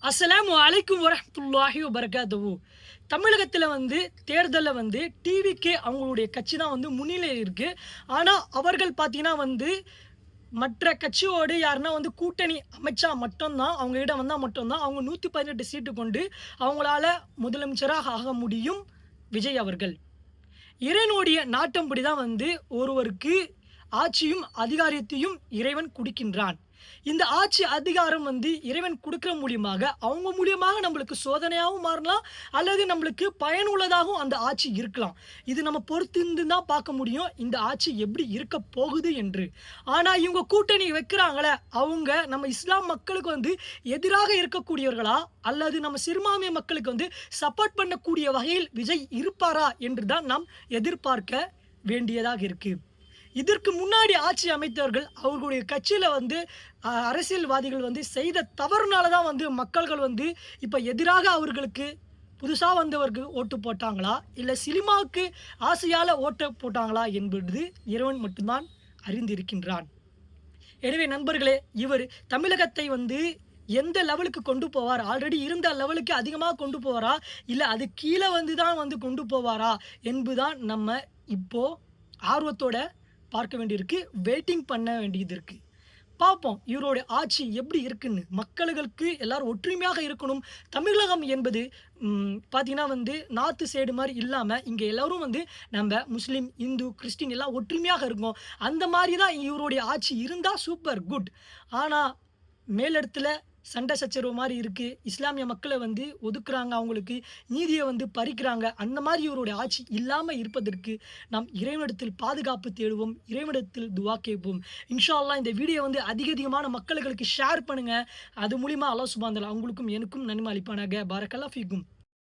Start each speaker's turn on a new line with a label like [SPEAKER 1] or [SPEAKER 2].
[SPEAKER 1] அஸ்ஸலாமு அலைக்கும் வரஹ்மத்துல்லாஹி வபரகாத்துஹு. தமிழகத்தில தேர்தல்ல டிவிகே அவங்களுடைய கட்சி தான் முன்னிலையில இருக்கு. ஆனா, அவர்கள் பார்த்தீங்கன்னா மற்ற கட்சியோடு யாருன்னா கூட்டணி அமைச்சா மட்டும் தான், அவங்ககிட்ட வந்தா மட்டும் தான், அவங்க 118 சீட்டு கொண்டு அவங்களால முதலமைச்சராக ஆக முடியும் விஜய் அவர்கள். இறைவனுடைய நாட்டம்படி தான் ஒருவருக்கு ஆட்சியும், அதிகாரத்தையும் இறைவன் குடுக்கின்றான். இந்த ஆட்சி அதிகாரம் இறைவன் குடுக்கிற மூலியமாக, அவங்க மூலியமாக நம்மளுக்கு சோதனையாவும் மாறலாம், அல்லது நம்மளுக்கு பயனுள்ளதாகவும் அந்த ஆட்சி இருக்கலாம். இது நம்ம பொறுத்திருந்து தான் பார்க்க முடியும், இந்த ஆட்சி எப்படி இருக்க போகுது என்று. ஆனா, இவங்க கூட்டணி வைக்கிறாங்களே, அவங்க நம்ம இஸ்லாம் மக்களுக்கு எதிராக இருக்கக்கூடியவர்களா? அல்லது நம்ம சிறுபான்மை மக்களுக்கு சப்போர்ட் பண்ணக்கூடிய வகையில் விஜய் இருப்பாரா? என்று தான் நாம் எதிர்பார்க்க வேண்டியதாக இருக்கு. இதற்கு முன்னாடி ஆட்சி அமைத்தவர்கள் அவர்களுடைய கட்சியில அரசியல்வாதிகள் செய்த தவறுனால தான் மக்கள்கள் இப்ப எதிராக அவர்களுக்கு புதுசா வந்தவருக்கு ஓட்டு போட்டாங்களா? இல்ல சினிமாவுக்கு ஆசையால ஓட்டு போட்டாங்களா? என்பது இறைவன் மட்டும் தான் அறிந்திருக்கின்றான். எனவே நண்பர்களே, இவர் தமிழகத்தை எந்த லெவலுக்கு கொண்டு போவார்? ஆல்ரெடி இருந்த லெவலுக்கு அதிகமா கொண்டு போவாரா? இல்ல அது கீழ தான் கொண்டு போவாரா? என்பதுதான் நம்ம இப்போ ஆர்வத்தோட பார்க்க வேண்டியிருக்கு. வெயிட்டிங் பண்ண வேண்டியது இருக்கு. பார்ப்போம் இவருடைய ஆட்சி எப்படி இருக்குன்னு. மக்களுக்கு எல்லாரும் ஒற்றுமையாக இருக்கணும். தமிழகம் என்பது பார்த்தீங்கன்னா நார்த் சைடு மாரி இல்லாம, இங்க எல்லாரும் நம்ப முஸ்லீம், இந்து, கிறிஸ்டின் எல்லாம் ஒற்றுமையாக இருக்கோம். அந்த மாரி தான் இவருடைய ஆட்சி இருந்தா சூப்பர் குட். ஆனா, மேலிடத்துல சண்டை சச்சரவு மாரி இருக்கு. இஸ்லாமிய மக்கள ஒதுக்குறாங்க. அவங்களுக்கு நீதிய பறிக்கிறாங்க. அந்த மாரி இவருடைய ஆட்சி இல்லாம இருப்பதற்கு நாம் இறைவனிடத்தில் பாதுகாப்பு தேடுவோம். இறைவனிடத்தில் துஆ கேட்போம். இன்ஷா அல்லாஹ் இந்த வீடியோ அதிகமான மக்களுக்கு ஷேர் பண்ணுங்க. அது மூலியமா அல்லாஹ் சுப்ஹானஹு வ தஆலா உங்களுக்கும் எனக்கும் நன்மை அளிப்பானாக. பாரக்கல்லாஹு ஃபீக்கும்.